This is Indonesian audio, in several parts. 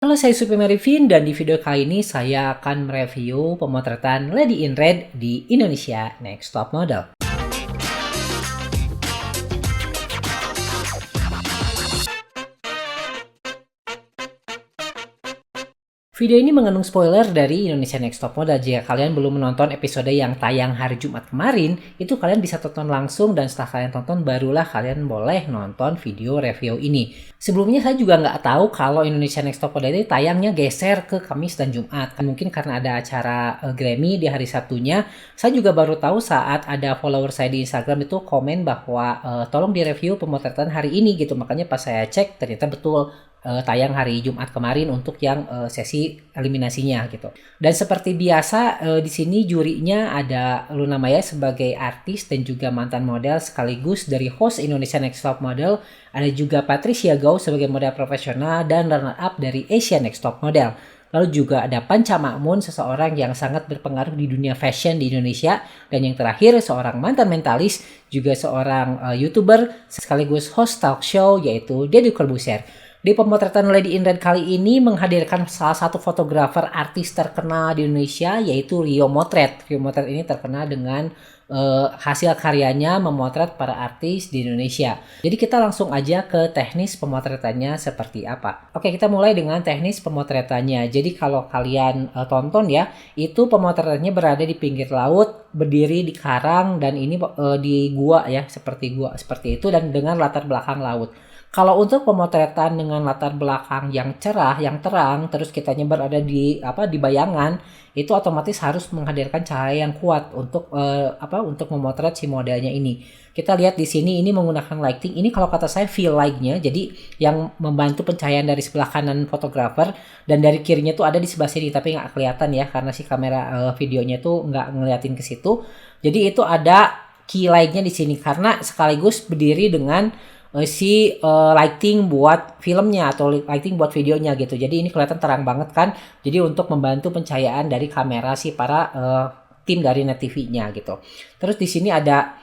Halo, saya Supim Arifin dan di video kali ini saya akan mereview pemotretan Lady in Red di Indonesia Next Top Model. Video ini mengandung spoiler dari Indonesia Next Top Model. Jika kalian belum menonton episode yang tayang hari Jumat kemarin, itu kalian bisa tonton langsung dan setelah kalian tonton barulah kalian boleh nonton video review ini. Sebelumnya saya juga nggak tahu kalau Indonesia Next Top Model ini tayangnya geser ke Kamis dan Jumat. Mungkin karena ada acara Grammy di hari Sabtunya. Saya juga baru tahu saat ada follower saya di Instagram itu komen bahwa tolong direview pemotretan hari ini gitu. Makanya pas saya cek ternyata betul tayang hari Jumat kemarin untuk yang sesi eliminasinya gitu. Dan seperti biasa di sini jurinya ada Luna Maya sebagai artis dan juga mantan model sekaligus dari host Indonesia Next Top Model. Ada juga Patricia Goh sebagai model profesional dan runner up dari Asia Next Top Model. Lalu juga ada Panca Makmun, seseorang yang sangat berpengaruh di dunia fashion di Indonesia. Dan yang terakhir, seorang mantan mentalis, juga seorang YouTuber sekaligus host talk show yaitu Deddy Corbuzier. Di pemotretan Lady in Red kali ini menghadirkan salah satu fotografer artis terkenal di Indonesia yaitu Rio Motret. Rio Motret ini terkenal dengan hasil karyanya memotret para artis di Indonesia. Jadi kita langsung aja ke teknis pemotretannya seperti apa. Oke, kita mulai dengan teknis pemotretannya. Jadi kalau kalian tonton ya, itu pemotretannya berada di pinggir laut, berdiri di karang dan ini di gua ya, seperti gua seperti itu dan dengan latar belakang laut. Kalau untuk pemotretan dengan latar belakang yang cerah, yang terang, terus kitanya berada di bayangan, itu otomatis harus menghadirkan cahaya yang kuat untuk untuk memotret si modelnya ini. Kita lihat di sini ini menggunakan lighting. Ini kalau kata saya fill light-nya, jadi yang membantu pencahayaan dari sebelah kanan fotografer dan dari kirinya tuh ada di sebelah sini tapi nggak kelihatan ya karena si kamera videonya tuh nggak ngeliatin ke situ. Jadi itu ada key light-nya di sini karena sekaligus berdiri dengan lighting buat filmnya atau lighting buat videonya gitu. Jadi ini kelihatan terang banget kan. Jadi untuk membantu pencahayaan dari kamera si para tim dari Net TV-nya gitu. Terus di sini ada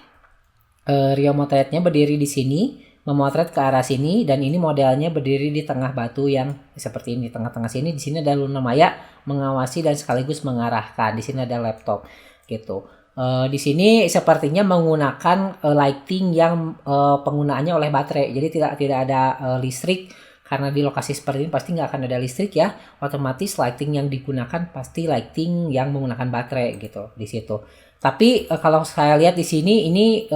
Rio Motretnya berdiri di sini, memotret ke arah sini dan ini modelnya berdiri di tengah batu yang seperti ini, tengah-tengah sini. Di sini ada Luna Maya mengawasi dan sekaligus mengarahkan. Di sini ada laptop gitu. Di sini sepertinya menggunakan lighting yang penggunaannya oleh baterai. Jadi tidak ada listrik karena di lokasi seperti ini pasti nggak akan ada listrik ya. Otomatis lighting yang digunakan pasti lighting yang menggunakan baterai gitu di situ. Tapi kalau saya lihat di sini ini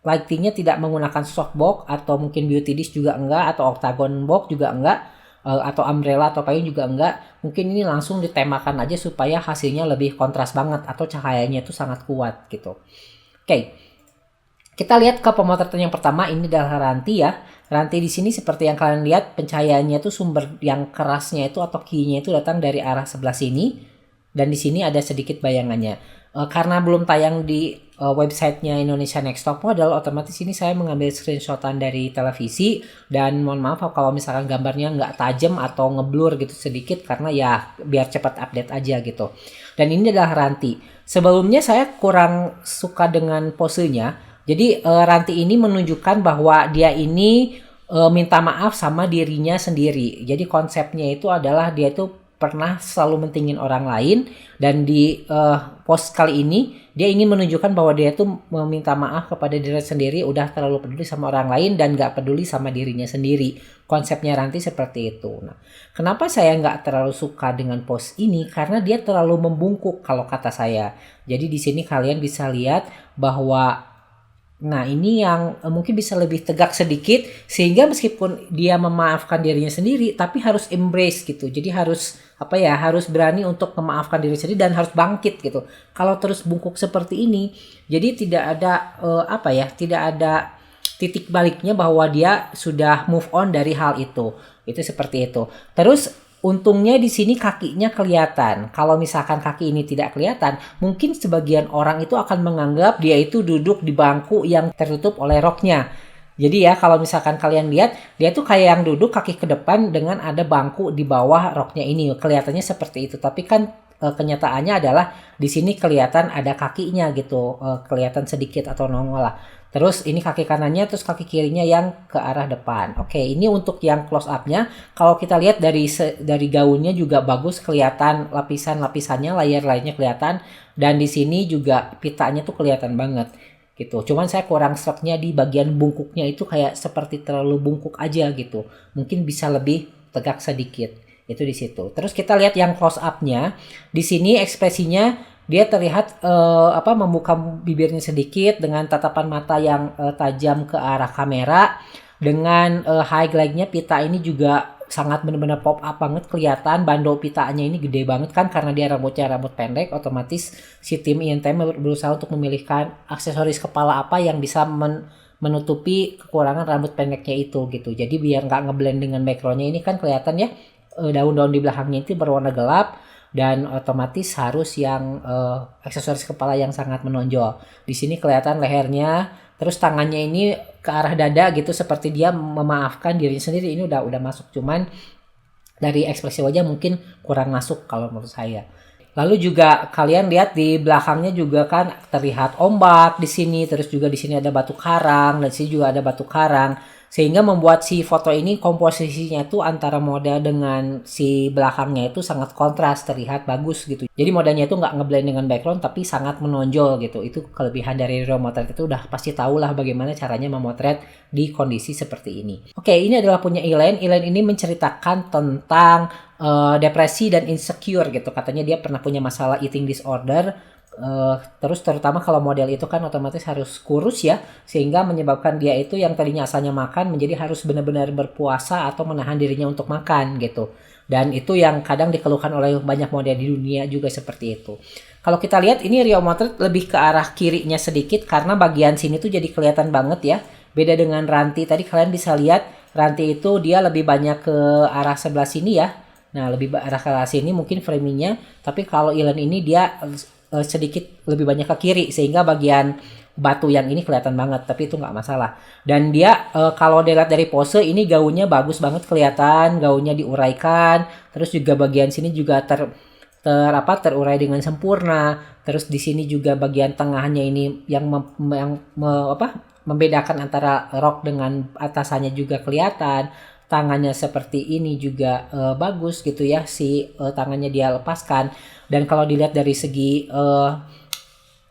lightingnya tidak menggunakan softbox atau mungkin beauty disk juga enggak atau octagon box juga enggak. Atau umbrella atau payung juga enggak, mungkin ini langsung ditemakan aja supaya hasilnya lebih kontras banget atau cahayanya itu sangat kuat gitu. Oke. Kita lihat ke pemotretan yang pertama, ini adalah ranti ya. Ranti di sini seperti yang kalian lihat pencahayaannya itu sumber yang kerasnya itu atau key-nya itu datang dari arah sebelah sini dan di sini ada sedikit bayangannya. Karena belum tayang di websitenya Indonesia Next Top Model, otomatis ini saya mengambil screenshotan dari televisi dan mohon maaf kalau misalkan gambarnya nggak tajam atau ngeblur gitu sedikit karena ya biar cepat update aja gitu. Dan ini adalah ranti. Sebelumnya saya kurang suka dengan posenya. Jadi ranti ini menunjukkan bahwa dia ini minta maaf sama dirinya sendiri. Jadi konsepnya itu adalah dia itu pernah selalu mentingin orang lain dan di post kali ini dia ingin menunjukkan bahwa dia tuh meminta maaf kepada diri sendiri, udah terlalu peduli sama orang lain dan gak peduli sama dirinya sendiri. Konsepnya Ranti seperti itu. Nah, kenapa saya gak terlalu suka dengan post ini? Karena dia terlalu membungkuk kalau kata saya. Jadi di sini kalian bisa lihat bahwa nah ini yang mungkin bisa lebih tegak sedikit sehingga meskipun dia memaafkan dirinya sendiri tapi harus embrace gitu. Jadi harus harus berani untuk memaafkan diri sendiri dan harus bangkit gitu. Kalau terus bungkuk seperti ini jadi tidak ada tidak ada titik baliknya bahwa dia sudah move on dari hal itu. Itu seperti itu. Terus untungnya di sini kakinya kelihatan. Kalau misalkan kaki ini tidak kelihatan, mungkin sebagian orang itu akan menganggap dia itu duduk di bangku yang tertutup oleh roknya. Jadi ya kalau misalkan kalian lihat, dia tuh kayak yang duduk kaki ke depan dengan ada bangku di bawah roknya ini. Kelihatannya seperti itu. Tapi kan kenyataannya adalah di sini kelihatan ada kakinya gitu, kelihatan sedikit atau nongol lah. Terus ini kaki kanannya, terus kaki kirinya yang ke arah depan. Oke, ini untuk yang close up-nya. Kalau kita lihat dari gaunnya juga bagus, kelihatan lapisan-lapisannya, layer-layernya kelihatan. Dan di sini juga pitanya tuh kelihatan banget gitu. Cuman saya kurang seraknya di bagian bungkuknya itu kayak seperti terlalu bungkuk aja gitu. Mungkin bisa lebih tegak sedikit. Itu di situ. Terus kita lihat yang close up-nya. Di sini ekspresinya dia terlihat membuka bibirnya sedikit dengan tatapan mata yang tajam ke arah kamera. Dengan highlight-nya pita ini juga sangat benar-benar pop up banget, kelihatan bandol pitanya ini gede banget kan karena dia rambutnya rambut pendek. Otomatis si tim INTM berusaha untuk memilihkan aksesoris kepala apa yang bisa menutupi kekurangan rambut pendeknya itu gitu. Jadi biar nggak ngeblend dengan backgroundnya, ini kan kelihatan ya daun-daun di belakangnya itu berwarna gelap. Dan otomatis harus yang aksesoris kepala yang sangat menonjol. Di sini kelihatan lehernya, terus tangannya ini ke arah dada gitu, seperti dia memaafkan dirinya sendiri. Ini udah masuk, cuman dari ekspresi wajah mungkin kurang masuk kalau menurut saya. Lalu juga kalian lihat di belakangnya juga kan terlihat ombak di sini, terus juga di sini ada batu karang, dan di sini juga ada batu karang. Sehingga membuat si foto ini komposisinya tuh antara model dengan si belakangnya itu sangat kontras, terlihat bagus gitu. Jadi modelnya itu nggak ngeblend dengan background tapi sangat menonjol gitu. Itu kelebihan dari real motret, itu udah pasti tahu lah bagaimana caranya memotret di kondisi seperti ini. Oke, ini adalah punya Elaine. Elaine ini menceritakan tentang depresi dan insecure gitu. Katanya dia pernah punya masalah eating disorder. Terus terutama kalau model itu kan otomatis harus kurus ya, sehingga menyebabkan dia itu yang tadinya asalnya makan menjadi harus benar-benar berpuasa atau menahan dirinya untuk makan gitu. Dan itu yang kadang dikeluhkan oleh banyak model di dunia juga seperti itu. Kalau kita lihat ini Rio Motret lebih ke arah kirinya sedikit karena bagian sini tuh jadi kelihatan banget ya. Beda dengan Ranti tadi, kalian bisa lihat Ranti itu dia lebih banyak ke arah sebelah sini ya. Nah, lebih arah ke arah sini mungkin framingnya, tapi kalau Elaine ini dia sedikit lebih banyak ke kiri sehingga bagian batu yang ini kelihatan banget, tapi itu nggak masalah. Dan dia kalau dilihat dari pose ini gaunnya bagus banget, kelihatan gaunnya diuraikan, terus juga bagian sini juga terurai dengan sempurna. Terus di sini juga bagian tengahnya ini yang membedakan antara rok dengan atasannya juga kelihatan. Tangannya seperti ini juga bagus gitu ya, si tangannya dia lepaskan. Dan kalau dilihat dari segi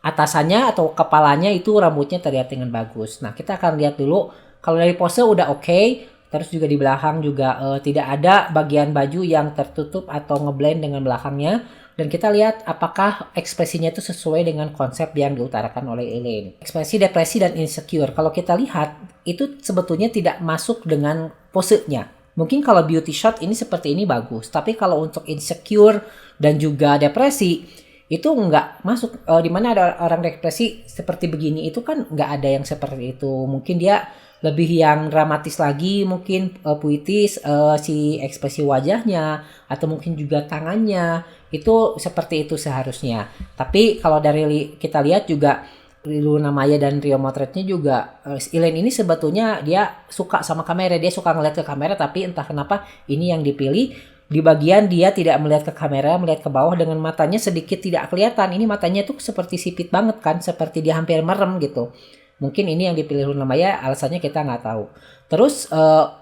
atasannya atau kepalanya itu rambutnya terlihat dengan bagus. Nah, kita akan lihat dulu kalau dari pose udah oke. Terus juga di belakang juga tidak ada bagian baju yang tertutup atau ngeblend dengan belakangnya. Dan kita lihat apakah ekspresinya itu sesuai dengan konsep yang diutarakan oleh Elaine. Ekspresi depresi dan insecure. Kalau kita lihat itu sebetulnya tidak masuk dengan posenya. Mungkin kalau beauty shot ini seperti ini bagus. Tapi kalau untuk insecure dan juga depresi itu nggak masuk. Dimana ada orang depresi seperti begini itu kan nggak ada yang seperti itu. Mungkin dia lebih yang dramatis lagi, mungkin puitis si ekspresi wajahnya atau mungkin juga tangannya itu seperti itu seharusnya. Tapi kalau dari kita lihat juga Luna Maya dan Rio Motretnya juga Elaine ini sebetulnya dia suka sama kamera, dia suka ngeliat ke kamera, tapi entah kenapa ini yang dipilih di bagian dia tidak melihat ke kamera, melihat ke bawah dengan matanya sedikit tidak kelihatan. Ini matanya tuh seperti sipit banget kan, seperti dia hampir merem gitu. Mungkin ini yang dipilih Luna Maya, alasannya kita nggak tahu. Terus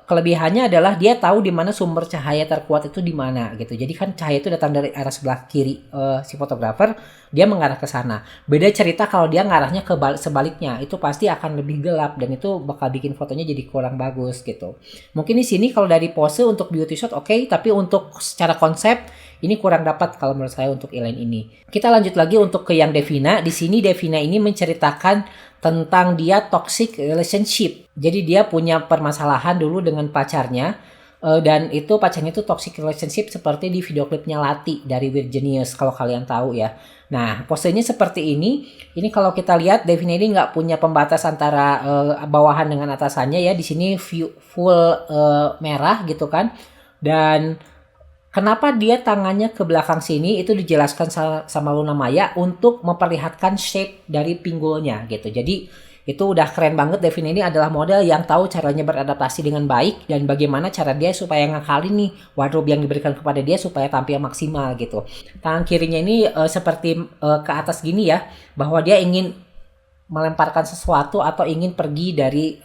kelebihannya adalah dia tahu di mana sumber cahaya terkuat itu di mana gitu. Jadi kan cahaya itu datang dari arah sebelah kiri si fotografer, dia mengarah ke sana. Beda cerita kalau dia ngarahnya ke sebaliknya, itu pasti akan lebih gelap dan itu bakal bikin fotonya jadi kurang bagus gitu. Mungkin di sini kalau dari pose untuk beauty shot oke, tapi untuk secara konsep ini kurang dapat kalau menurut saya untuk Elaine ini. Kita lanjut lagi untuk ke yang Devina. Di sini Devina ini menceritakan tentang dia toxic relationship. Jadi dia punya permasalahan dulu dengan pacarnya. Dan itu pacarnya itu toxic relationship seperti di video klipnya Lati dari Weird Genius kalau kalian tahu ya. Nah posenya seperti ini. Ini kalau kita lihat Devina ini nggak punya pembatas antara bawahan dengan atasannya ya. Di sini full merah gitu kan. Dan kenapa dia tangannya ke belakang sini itu dijelaskan sama Luna Maya untuk memperlihatkan shape dari pinggulnya gitu. Jadi Itu udah keren banget. Devina ini adalah model yang tahu caranya beradaptasi dengan baik dan bagaimana cara dia supaya ngakalin nih wardrobe yang diberikan kepada dia supaya tampil maksimal gitu. Tangan kirinya ini seperti ke atas gini ya, bahwa dia ingin melemparkan sesuatu atau ingin pergi dari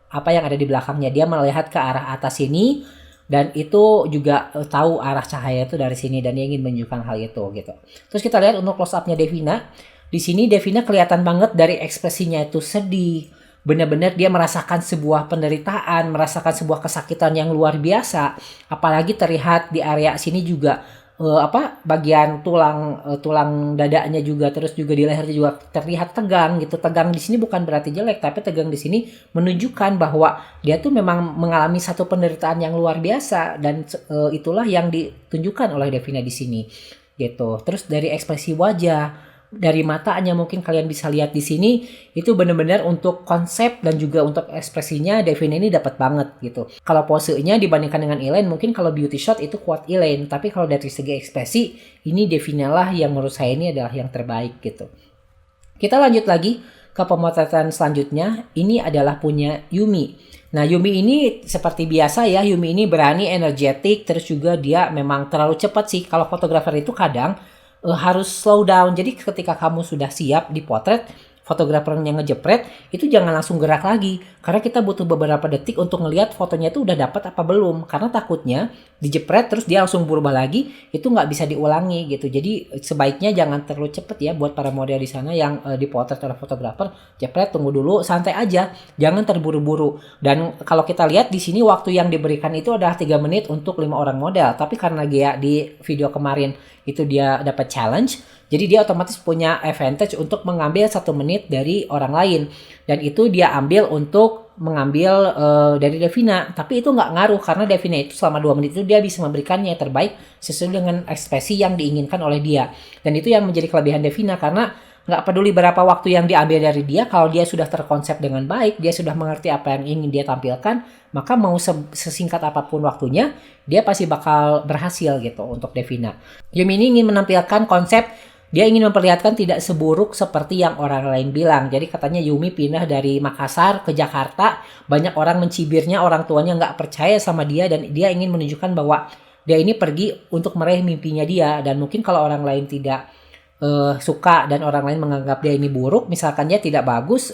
apa yang ada di belakangnya. Dia melihat ke arah atas sini dan itu juga tahu arah cahaya itu dari sini dan dia ingin menunjukkan hal itu gitu. Terus kita lihat untuk close up-nya Devina. Di sini Devina kelihatan banget dari ekspresinya itu sedih. Benar-benar dia merasakan sebuah penderitaan, merasakan sebuah kesakitan yang luar biasa. Apalagi terlihat di area sini juga bagian tulang dadanya juga, terus juga di lehernya juga terlihat tegang gitu. Tegang di sini bukan berarti jelek, tapi tegang di sini menunjukkan bahwa dia tuh memang mengalami satu penderitaan yang luar biasa dan itulah yang ditunjukkan oleh Devina di sini gitu. Terus dari ekspresi wajah, dari matanya mungkin kalian bisa lihat di sini itu benar-benar untuk konsep dan juga untuk ekspresinya Devina ini dapat banget gitu. Kalau posenya dibandingkan dengan Elaine, mungkin kalau beauty shot itu kuat Elaine, tapi kalau dari segi ekspresi ini Devina lah yang menurut saya ini adalah yang terbaik gitu. Kita lanjut lagi ke pemotretan selanjutnya. Ini adalah punya Yumi. Nah, Yumi ini seperti biasa ya, Yumi ini berani, energetik, terus juga dia memang terlalu cepat sih. Kalau fotografer itu kadang harus slow down. Jadi ketika kamu sudah siap dipotret, fotografer yang ngejepret itu jangan langsung gerak lagi, karena kita butuh beberapa detik untuk ngelihat fotonya itu udah dapat apa belum, karena takutnya dijepret terus dia langsung berubah lagi, itu nggak bisa diulangi gitu. Jadi sebaiknya jangan terlalu cepet ya buat para model di sana yang dipotret oleh fotografer. Jepret, tunggu dulu, santai aja, jangan terburu-buru. Dan kalau kita lihat di sini waktu yang diberikan itu adalah 3 menit untuk 5 orang model, tapi karena dia di video kemarin itu dia dapat challenge, jadi dia otomatis punya advantage untuk mengambil 1 menit dari orang lain. Dan itu dia ambil untuk mengambil dari Devina. Tapi itu nggak ngaruh karena Devina itu selama 2 menit itu dia bisa memberikannya yang terbaik sesuai dengan ekspresi yang diinginkan oleh dia. Dan itu yang menjadi kelebihan Devina, karena nggak peduli berapa waktu yang diambil dari dia, kalau dia sudah terkonsep dengan baik, dia sudah mengerti apa yang ingin dia tampilkan, maka mau sesingkat apapun waktunya, dia pasti bakal berhasil gitu untuk Devina. Yumi ini ingin menampilkan konsep. Dia ingin memperlihatkan tidak seburuk seperti yang orang lain bilang. Jadi katanya Yumi pindah dari Makassar ke Jakarta. Banyak orang mencibirnya, orang tuanya nggak percaya sama dia. Dan dia ingin menunjukkan bahwa dia ini pergi untuk meraih mimpinya dia. Dan mungkin kalau orang lain tidak suka dan orang lain menganggap dia ini buruk, misalkan dia tidak bagus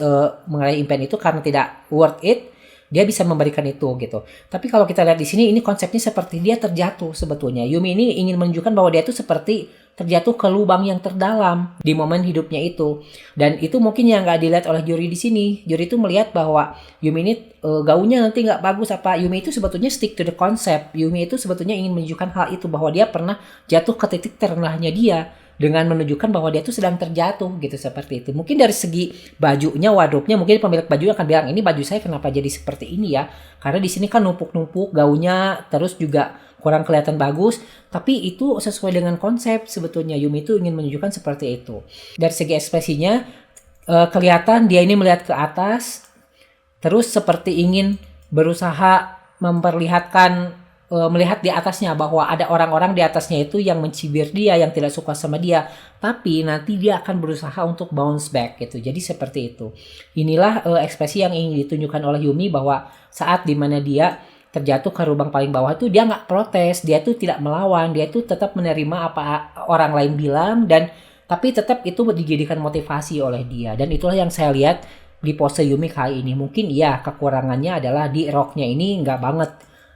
meraih impian itu karena tidak worth it, dia bisa memberikan itu gitu. Tapi kalau kita lihat di sini, ini konsepnya seperti dia terjatuh sebetulnya. Yumi ini ingin menunjukkan bahwa dia itu seperti terjatuh ke lubang yang terdalam di momen hidupnya itu. Dan itu mungkin yang nggak dilihat oleh juri di sini. Juri itu melihat bahwa Yumi ini gaunnya nanti nggak bagus apa. Yumi itu sebetulnya stick to the concept. Yumi itu sebetulnya ingin menunjukkan hal itu, bahwa dia pernah jatuh ke titik terendahnya dia, dengan menunjukkan bahwa dia tuh sedang terjatuh gitu, seperti itu. Mungkin dari segi bajunya, wardrobe-nya, mungkin pemilik baju akan bilang, ini baju saya kenapa jadi seperti ini ya, karena di sini kan numpuk-numpuk gaunnya, terus juga kurang kelihatan bagus. Tapi itu sesuai dengan konsep sebetulnya. Yumi itu ingin menunjukkan seperti itu. Dari segi ekspresinya kelihatan dia ini melihat ke atas, terus seperti ingin berusaha memperlihatkan, melihat di atasnya bahwa ada orang-orang di atasnya itu yang mencibir dia, yang tidak suka sama dia, tapi nanti dia akan berusaha untuk bounce back gitu. Jadi seperti itu. Inilah ekspresi yang ingin ditunjukkan oleh Yumi, bahwa saat dimana dia terjatuh ke lubang paling bawah itu dia nggak protes, dia tuh tidak melawan, dia tuh tetap menerima apa orang lain bilang, dan tapi tetap itu dijadikan motivasi oleh dia. Dan itulah yang saya lihat di pose Yumi kali ini. Mungkin ya kekurangannya adalah di roknya ini nggak banget.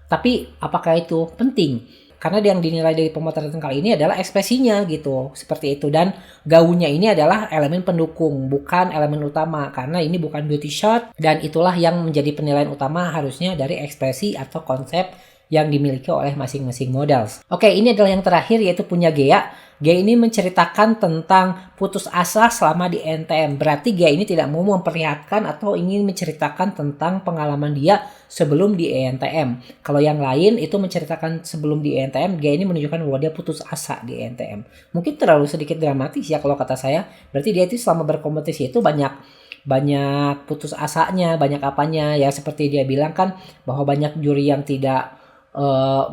Tapi apakah itu penting? Karena yang dinilai dari pemotretan kali ini adalah ekspresinya gitu, seperti itu. Dan gaunnya ini adalah elemen pendukung, bukan elemen utama, karena ini bukan beauty shot. Dan itulah yang menjadi penilaian utama harusnya dari ekspresi atau konsep yang dimiliki oleh masing-masing models. Oke, ini adalah yang terakhir, yaitu punya Gea. Gea ini menceritakan tentang putus asa selama di NTM. Berarti Gea ini tidak mau memperlihatkan atau ingin menceritakan tentang pengalaman dia sebelum di ENTM. Kalau yang lain itu menceritakan sebelum di ENTM, Gea ini menunjukkan bahwa dia putus asa di ENTM. Mungkin terlalu sedikit dramatis ya kalau kata saya. Berarti dia itu selama berkompetisi itu banyak putus asanya, banyak apanya ya, seperti dia bilang kan bahwa banyak juri yang tidak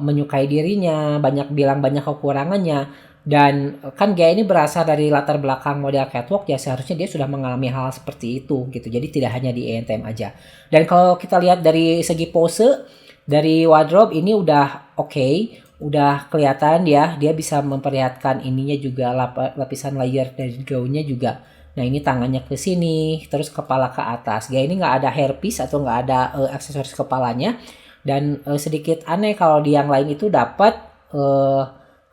menyukai dirinya, banyak bilang banyak kekurangannya. Dan kan Gea ini berasal dari latar belakang model catwalk, ya seharusnya dia sudah mengalami hal seperti itu gitu. Jadi tidak hanya di ANTM aja. Dan kalau kita lihat dari segi pose, dari wardrobe ini udah oke, udah kelihatan dia bisa memperlihatkan ininya juga, lapisan layer dari gaunnya juga. Nah ini tangannya ke sini, terus kepala ke atas. Gaya ini nggak ada hairpiece atau nggak ada aksesoris kepalanya. Dan sedikit aneh kalau di yang lain itu dapat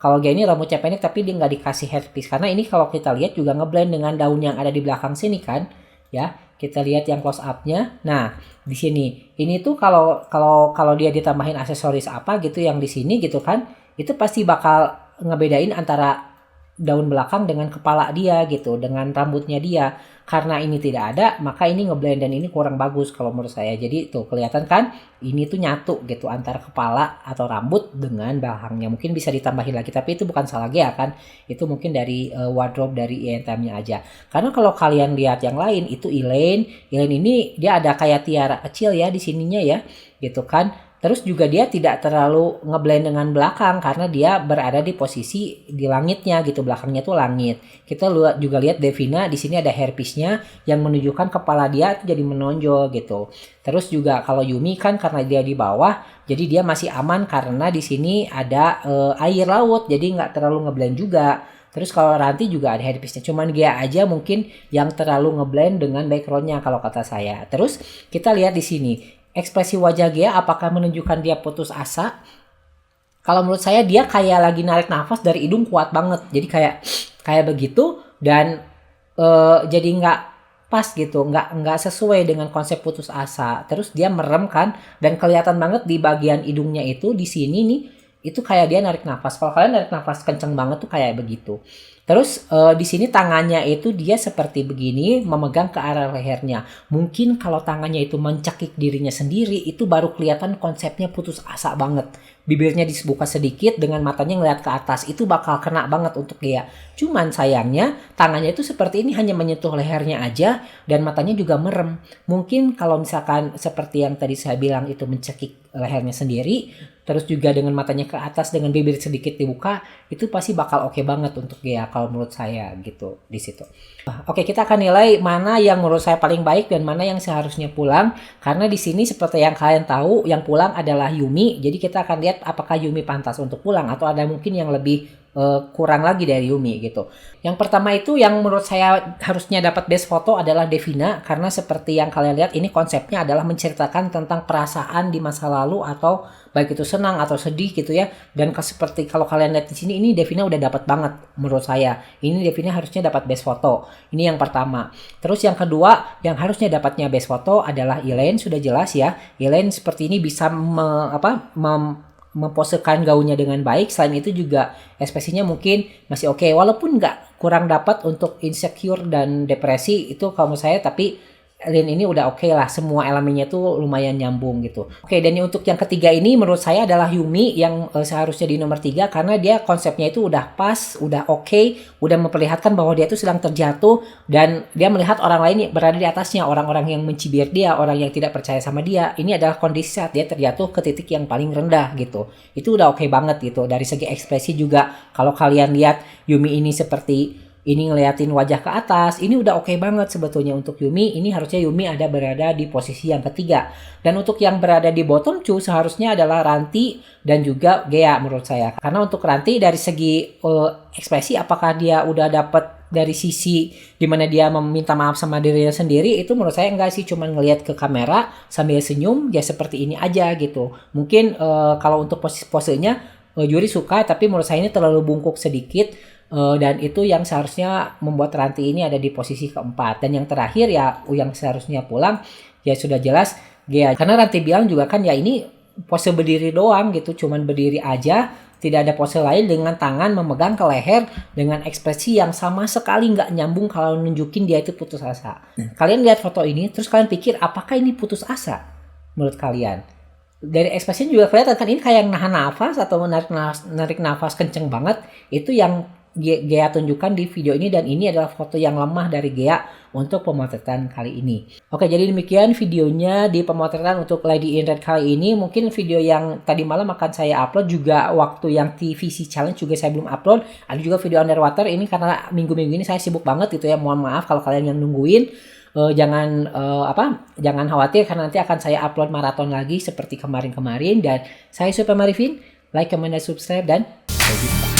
kalau Gaya ini rambutnya pendek tapi dia nggak dikasih hairpiece. Karena ini kalau kita lihat juga ngeblend dengan daun yang ada di belakang sini kan, ya. Kita lihat yang close up-nya. Nah di sini ini tuh kalau dia ditambahin aksesoris apa gitu yang di sini gitu kan, itu pasti bakal ngebedain antara daun belakang dengan kepala dia gitu, dengan rambutnya dia. Karena ini tidak ada, maka ini ngeblend dan ini kurang bagus kalau menurut saya. Jadi tuh kelihatan kan, ini tuh nyatu gitu antara kepala atau rambut dengan belakangnya. Mungkin bisa ditambahin lagi, tapi itu bukan salah ya kan. Itu mungkin dari wardrobe dari ENTM-nya aja. Karena kalau kalian lihat yang lain itu Elaine ini dia ada kayak tiara kecil ya di sininya ya, gitu kan. Terus juga dia tidak terlalu ngeblend dengan belakang karena dia berada di posisi di langitnya gitu, belakangnya tuh langit. Kita juga lihat Devina di sini ada hairpiece-nya yang menunjukkan kepala dia itu jadi menonjol gitu. Terus juga kalau Yumi kan karena dia di bawah, jadi dia masih aman karena di sini ada air laut, jadi nggak terlalu ngeblend juga. Terus kalau Ranti juga ada hairpiece-nya, cuman dia aja mungkin yang terlalu ngeblend dengan background-nya kalau kata saya. Terus kita lihat di sini ekspresi wajah Gea apakah menunjukkan dia putus asa? Kalau menurut saya dia kayak lagi narik nafas dari hidung kuat banget. Jadi kayak begitu dan jadi nggak pas gitu, nggak sesuai dengan konsep putus asa. Terus dia merem kan dan kelihatan banget di bagian hidungnya itu di sini nih itu kayak dia narik nafas. Kalau kalian narik nafas kenceng banget tuh kayak begitu. Terus di sini tangannya itu dia seperti begini memegang ke arah lehernya. Mungkin kalau tangannya itu mencekik dirinya sendiri itu baru kelihatan konsepnya putus asa banget. Bibirnya dibuka sedikit dengan matanya ngeliat ke atas. Itu bakal kena banget untuk dia. Cuman sayangnya tangannya itu seperti ini hanya menyentuh lehernya aja dan matanya juga merem. Mungkin kalau misalkan seperti yang tadi saya bilang itu mencekik lehernya sendiri, terus juga dengan matanya ke atas dengan bibir sedikit dibuka, itu pasti bakal oke banget untuk dia kalau menurut saya gitu di situ. Oke, kita akan nilai mana yang menurut saya paling baik dan mana yang seharusnya pulang. Karena di sini seperti yang kalian tahu, yang pulang adalah Yumi. Jadi kita akan lihat apakah Yumi pantas untuk pulang atau ada mungkin yang lebih kurang lagi dari Yumi gitu. Yang pertama itu yang menurut saya harusnya dapat best foto adalah Devina, karena seperti yang kalian lihat ini konsepnya adalah menceritakan tentang perasaan di masa lalu atau baik itu senang atau sedih gitu ya. Dan seperti kalau kalian lihat di sini ini Devina udah dapat banget menurut saya. Ini Devina harusnya dapat best foto. Ini yang pertama. Terus yang kedua yang harusnya dapatnya best foto adalah Elaine, sudah jelas ya. Elaine seperti ini bisa memposekan gaunnya dengan baik. Selain itu juga ekspresinya mungkin masih oke. Walaupun nggak kurang dapat untuk insecure dan depresi itu kalau menurut saya, tapi Lin ini udah oke lah, semua elemennya tuh lumayan nyambung gitu. Oke, dan untuk yang ketiga ini menurut saya adalah Yumi yang seharusnya di nomor 3 karena dia konsepnya itu udah pas, udah oke, udah memperlihatkan bahwa dia itu sedang terjatuh dan dia melihat orang lain berada di atasnya, orang-orang yang mencibir dia, orang yang tidak percaya sama dia. Ini adalah kondisi saat dia terjatuh ke titik yang paling rendah gitu. Itu udah oke banget gitu. Dari segi ekspresi juga kalau kalian lihat Yumi ini seperti ini ngeliatin wajah ke atas, ini udah oke banget sebetulnya untuk Yumi. Ini harusnya Yumi ada berada di posisi yang ketiga. Dan untuk yang berada di bottom 2 seharusnya adalah Ranti dan juga Gea menurut saya. Karena untuk Ranti dari segi ekspresi apakah dia udah dapet dari sisi dimana dia meminta maaf sama dirinya sendiri, itu menurut saya enggak sih, cuman ngelihat ke kamera sambil senyum ya seperti ini aja gitu. Mungkin kalau untuk posenya Yuri suka, tapi menurut saya ini terlalu bungkuk sedikit. Dan itu yang seharusnya membuat Ranti ini ada di posisi keempat. Dan yang terakhir ya yang seharusnya pulang ya sudah jelas Gea. Karena Ranti bilang juga kan ya ini pose berdiri doang gitu, cuman berdiri aja, tidak ada pose lain dengan tangan memegang ke leher dengan ekspresi yang sama sekali nggak nyambung kalau nunjukin dia itu putus asa. Kalian lihat foto ini terus kalian pikir apakah ini putus asa menurut kalian? Dari ekspresinya juga kelihatan kan ini kayak nahan nafas atau narik nafas kenceng banget. Itu yang Gea tunjukkan di video ini, dan ini adalah foto yang lemah dari Gea untuk pemotretan kali ini. Oke, jadi demikian videonya di pemotretan untuk Lady in Red kali ini. Mungkin video yang tadi malam akan saya upload, juga waktu yang TVC Challenge juga saya belum upload. Ada juga video Underwater ini karena minggu-minggu ini saya sibuk banget gitu ya. Mohon maaf kalau kalian yang nungguin. Jangan khawatir karena nanti akan saya upload maraton lagi seperti kemarin-kemarin. Dan saya Super Marifin, like, comment, dan subscribe, dan sampai jumpa.